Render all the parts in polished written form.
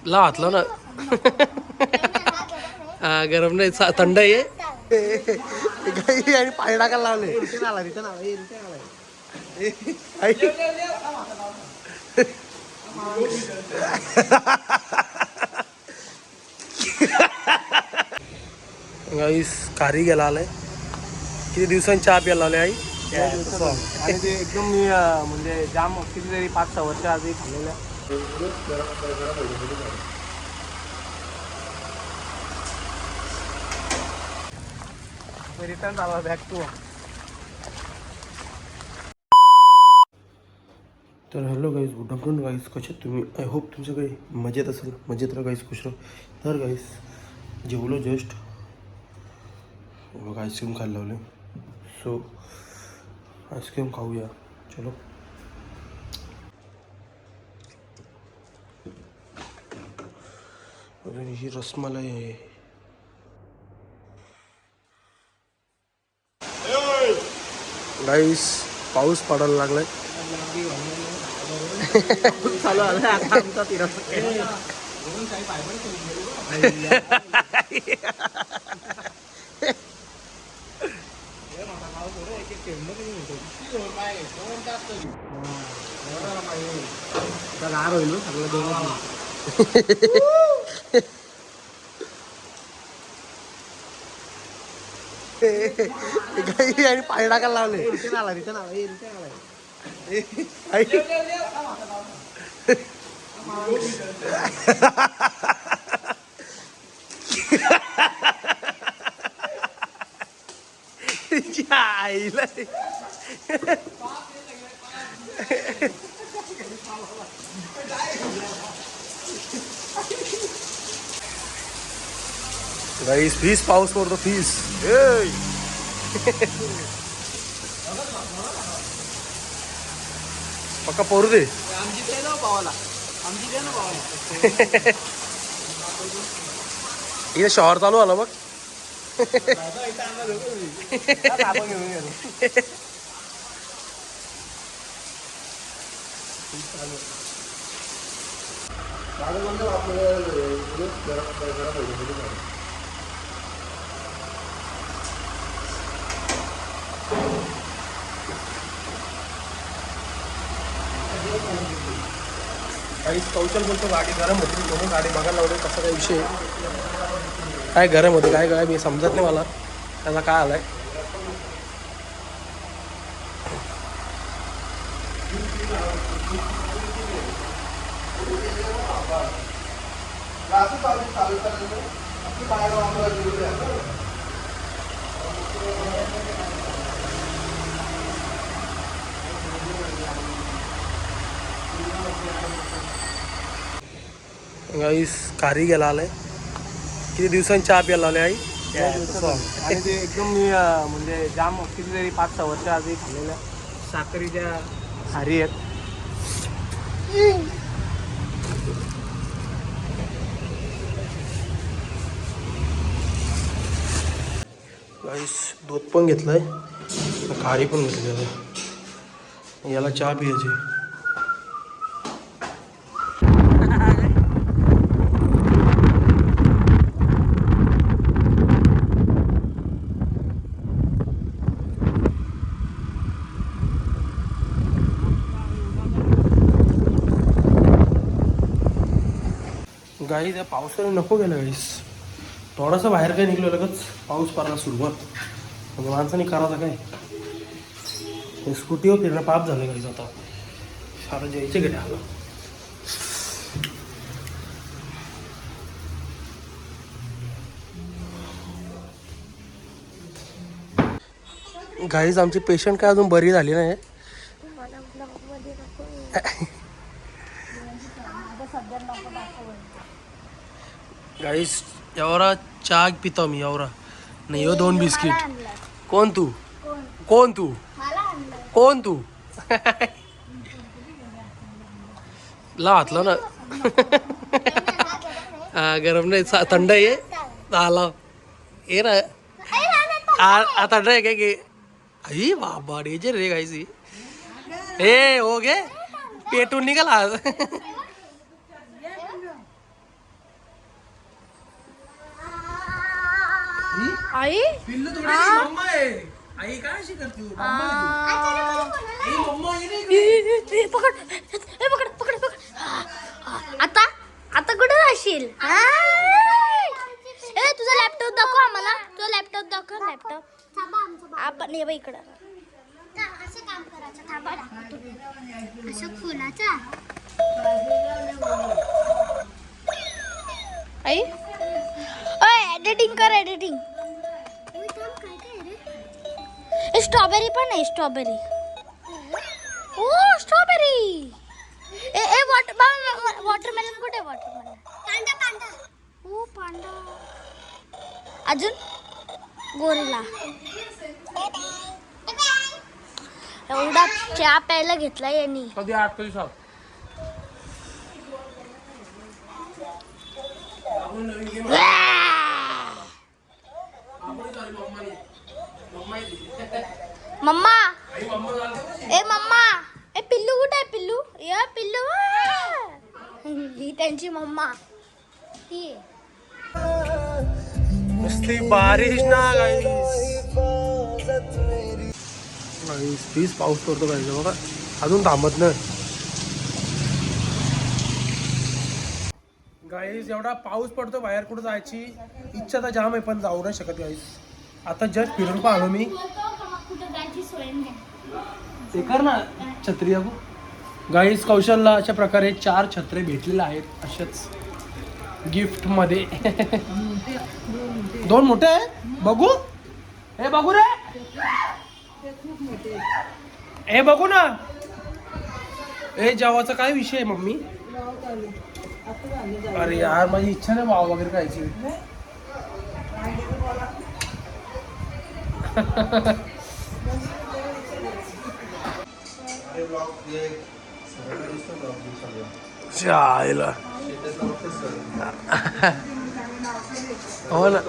ला हातला ना. हा गरम नाही थंड आहे. आणि पाय टाकायला लावले. गाईस खारी गेला आलाय. किती दिवसांनी चहा प्यायला लावले आई. आणि ते एकदम मी म्हणजे जाम कितीतरी 5-6 वर्ष आधी खाल्लेल्या. रिटर्न आला बॅक टू. तर hello guys, good afternoon guys. कसे तुम्ही? आय होप तुमच्याकडे मजेत असेल. मजेत राहा गाईज, खुश राहा. तर गाईज जेवलो जस्ट. बघा आईस्क्रीम खायला लावले. सो आईस्क्रीम खाऊया. चलो. अरे ही रसमलाई आहे. गाईस पाऊस पडायला लागलाय. चालू आलं आता आमचा गार होईल सगळं दोन. आणि पाय टाकायला लावले. रिटर्न आला रिटर्न आला. आईला गाईस फीस पाऊस पडतो फीस. पक्का पोरू दे. आमची दे ना भावाला. इथे शहर चालू आला बघ. काही कौशल बोलतो गाडी गरम होती म्हणून गाडी बघायला लावली. कसा काय विषय काय गरम होते काय काय मी समजत नाही मला त्याचा काय आलाय. गाईस खारी गेला आलाय. किती दिवसांनी चहा प्यायला लावले आई. आणि ते एकदम मी म्हणजे जाम कितीतरी 5-6 वर्ष आधी खाल्लेल्या साखरीच्या खारी आहेत. गाईस दूध पण घेतलंय, खारी पण घेतली आहे. याला चहा पियाची. गाई त्या पावसाने नको गेलं गाईस. थोडासा बाहेर काय निघलो लगेच पाऊस पडायला सुरुवात. म्हणजे माणसाने करायचं काय. स्कूटीवर फिरणं पाप झालं गाईस. आता सारं जायचे कडे आलं. गाईज आमची पेशंट काय अजून बरी झाली नाही. गाईज एवढा चहा पितो मी एवढा नाही. हो 2 बिस्किट. कोण तू कोण तू कोण तू ला हातला ना. हा गरम नाही थंड आहे. आला ये ना. थंड आहे काय गे. आई बाबा डेंजर रे गाईसी. ए हो गे पेटून निघाला. आई पिल्लू थोडी हा? मम्मा आहे. आई काय अशी करते तू? मम्मा आहे ती. आई, मम्मा आहे ना इकडे. ए, पकड ए, पकड पकड पकड आता आता कुठे राहशील ए तुझा लॅपटॉप दाखव आम्हाला तुझा लॅपटॉप दाखव लॅपटॉप आपण ये बाई इकडं असं काम करायचं थांबा असं खोलाचा आई ओय एडिटिंग कर एडिटिंग काय काय रे स्ट्रॉबेरी पण आहे स्ट्रॉबेरी ओ स्ट्रॉबेरी ए ए वॉटरमेलन कुठे वॉटरमेलन पांडा पांडा ओ पांडा अजून गोरिला एवढा चहा प्यायला घेतला यांनी कधी 8 कधी 7. आपण नवीन गेम मम्मा आई मम्मा झाली. ए मम्मा ए पिल्लू कुठे आहे पिल्लू या पिल्लू ही त्यांची मम्मा ही नुसती बारिश ना प्लीज पाऊस पडतो पाहिजे बघा अजून थांबत नाही गाईज एवढा पाऊस पडतो बाहेर कुठं जायची इच्छा तर जाम आहे पण जाऊ नाही शकत गाईज आता जस्ट फिरून पाहिलो मी ते कर ना छत्री अगो गाईज कौशलला अशा प्रकारे 4 छत्रे भेटलेले आहेत अशाच गिफ्ट मध्ये 2 मोठे आहे बघू हे बघू रे हे बघू ना हे जेवाचा काय विषय आहे मम्मी अरे यार माझी इच्छा नाही भाव वगैरे खायची जायला हो ना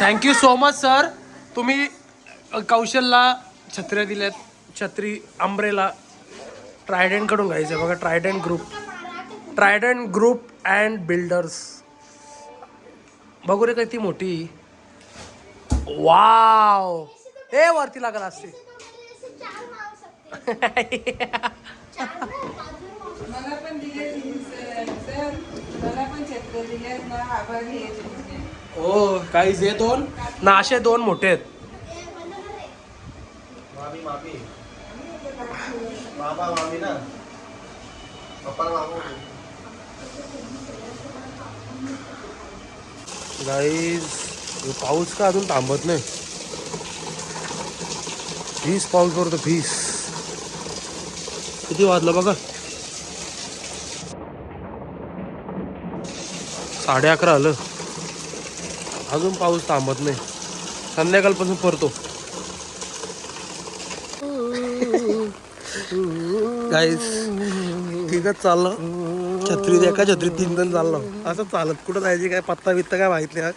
थँक्यू सो मच सर तुम्ही कौशलला छत्र्या दिल्यात छत्री अंब्रेला ट्रायडंट कडून घ्यायचं बघा ट्रायडंट ग्रुप अँड बिल्डर्स बघू रे किती मोठी वाव ए वरती लागला असते मला पण दिले सर मला पण छत्र दिले ना आभारी आहे तुमचे. हो काही जे 2 ना असे 2 मोठे आहेत गाईज पाऊस का अजून थांबत नाही फीस पाऊस करतो फीस किती वाजलं बघा 11:30 आलं अजून पाऊस थांबत नाही संध्याकाळपासून पडतो गाईस ठीकच चाललं छत्री एका छत्री 3 जण चाललो असं चालत कुठं जायची काय पत्ता बित्ता काय माहित नाही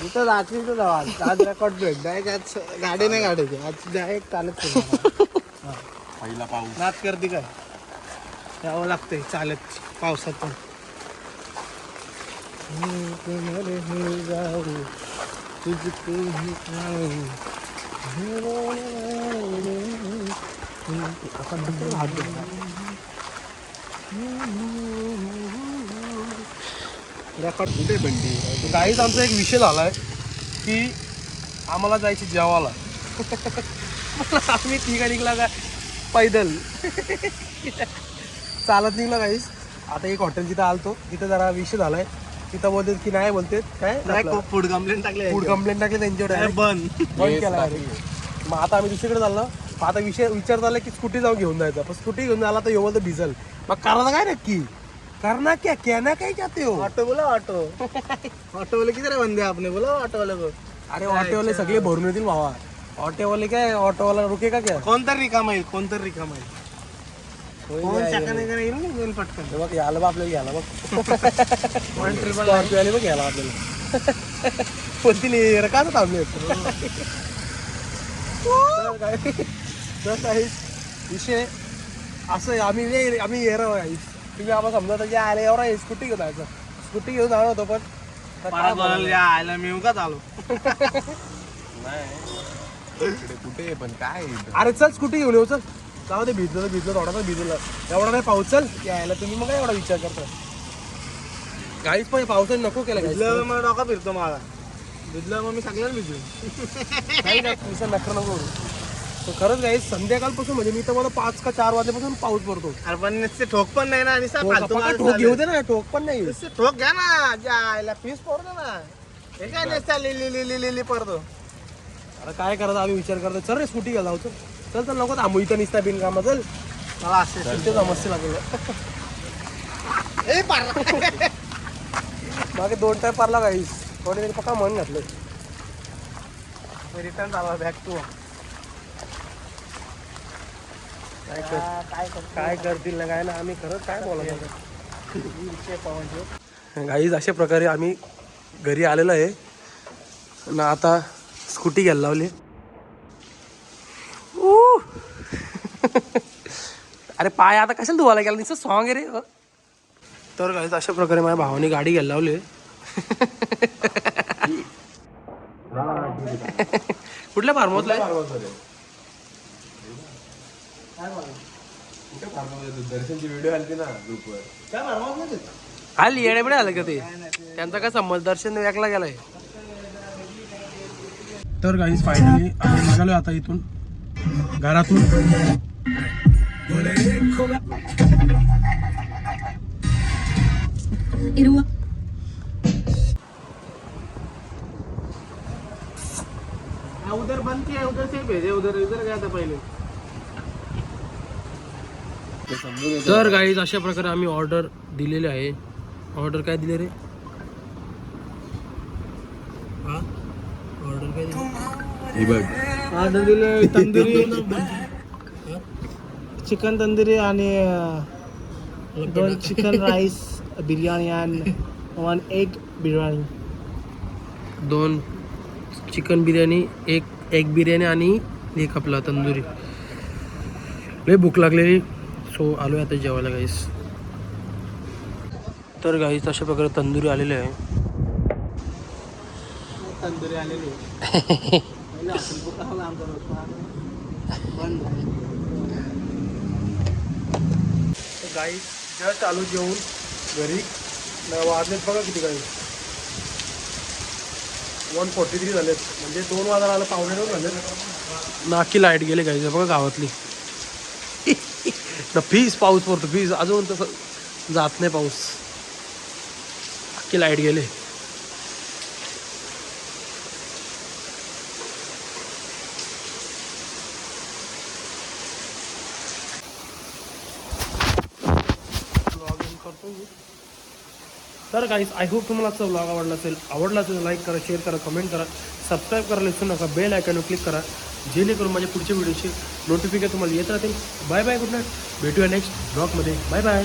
इथं रात्रीचं जाऊ आज रेकॉर्ड भेट डायरेक्ट आज गाडी नाही काढायची आज डायरेक्ट चालत पहिला पाऊस नाच करते काय यावं लागतंय चालत पावसात पण रेकॉर्ड कुठे बनली काहीच आमचा एक विषय झालाय की आम्हाला जायची जेवायला आम्ही तिघा निघला का पैदल चालत निघला काहीच आता एक हॉटेल जिथं आलतो तिथं जरा विषय झालाय तिथं बोलतात की नाही बोलतात काय फूड कंप्लेंट टाकले फूड कंप्लेंट टाकले त्यांच्याकडे बंद केला मग आता आम्ही दुसरीकडे चाललो आता विचार झाला की स्कूटी जाऊन घेऊन जायचं पण स्कूटी घेऊन झाला तर येऊ तर भिजल मग करायला काय नक्की करना क्या कहना काय चाहते हो ऑटो बोला ऑटो ऑटो वाले किती रे बंदे आपने बोला ऑटो वाले को अरे ऑटोवाले सगळे भरून येतील भावा ऑटोवाले काय ऑटोवाला रुके का क्या कोणतरी रिकाम आहे कोणतरी रिकाम आहे फोन चाकाने का येईल ना पटकन हे बघ याला बा आपल्याला घ्यायला बघ स्कॉर्पिओ आली बघ घ्यायला आपल्याला कोणती नाही का थांबले विषय असं आम्ही येणार तुम्ही आम्हाला समजा तर आले एवढा स्कूटी घेऊन जायचं. स्कूटी घेऊन जाणार होतो पण परत बोलायला आयला मी उगाच आलो. कुठे पण काय अरे चल स्कूटी घेऊन येऊ चल. जाऊ दे भिजलं थोडासा भिजलं एवढा नाही पाऊस. चल यायला तुम्ही मग काय एवढा विचार करता. काहीच पण पावसाने नको केलं भिजलं मग डोका फिरतो मला. भिजलं मग मी सगळ्यांना भिजू. काही नाही नखर नको तर खरंच काही संध्याकाळपासून म्हणजे मी तर मला 5 का 4 वाजल्यापासून पाऊस पडतो. अरे पण नुसते ठोक पण नाही ना. आणि ठोक घेऊ दे ना. ठोक पण नाही. ठोक घ्या ना. ज्या आयला पीस पडतो ना. हे काय नसता लिली पडतो. आता काय करायचं आम्ही विचार करतो. चल रे स्कूटी घ्या जाऊ. चल चल नको थांबू इथं निसता बिनकामा. चल मला असे ते समस्या लागलं. ए पार मागे 2 टाइम पारला काहीच थोडे तरी पक्का मन घातलं. रिटर्न झाला बॅक टू. काय करतील ना काय ना आम्ही खरंच काय बोलायचं. गाईज अशा प्रकारे आम्ही घरी आलेलो आहे ना. आता स्कूटी घ्यायला लावली. अरे पाय आता कशाला धुवायला गेला. नुसतं सॉंग आहे रे. तर गाईज अशा प्रकारे माझ्या भावाने गाडी घ्यायला लावली. कुठल्या फार्महाऊसला दर्शनची व्हिडिओ आली ना ग्रुपवर. आली येण्यापुढे आलं का ते. त्यांचा काय संबंध. दर्शन वेगळा गेलाय. तर गाईज फायनली आम्ही निघालो आता इथून घरातून. उधर बंद किया उधर से भेजे. उधर गया था पहिले. तर गाईज अशा प्रकारे आम्ही ऑर्डर दिलेले आहे. ऑर्डर काय दिले रे. हा ऑर्डर काय दिले. ऑर्डर दिले तंदुरी चिकन तंदुरी आणि 2 चिकन राईस बिर्याणी आणि 1 egg biryani. 2 chicken biryani 1 egg biryani आणि 1 आपला तंदुरी. लय भूक लागलेली सो आलो आता जेवायला गाईस. तर गाईस अशा प्रकारे तंदुरी आलेली आहे. तंदुरी आलेली गाईस जस्ट आलो जेवून घरी. वाजलेत बघा किती गाईस. 1:43 झालेत म्हणजे 2 वाजायला आलं. 1:45 झालेत. नाकी लाईट गेले गाईस बघा गावातली. फीस पाऊस पडतो. फीस अजून तसं जात नाही पाऊस. नाकी लाईट गेले. तर गाईस आय होप तुम्हाला आजचा व्लॉग आवडला असेल लाईक करा, शेअर करा, कमेंट करा, सबस्क्राईब करायला विसरू नका. बेल आयकॉनवर क्लिक करा जेणेकरून माझ्या पुढच्या व्हिडिओचे नोटिफिकेशन तुम्हाला येत राहतील. Bye bye good night. भेटूया नेक्स्ट ब्लॉगमध्ये. Bye bye.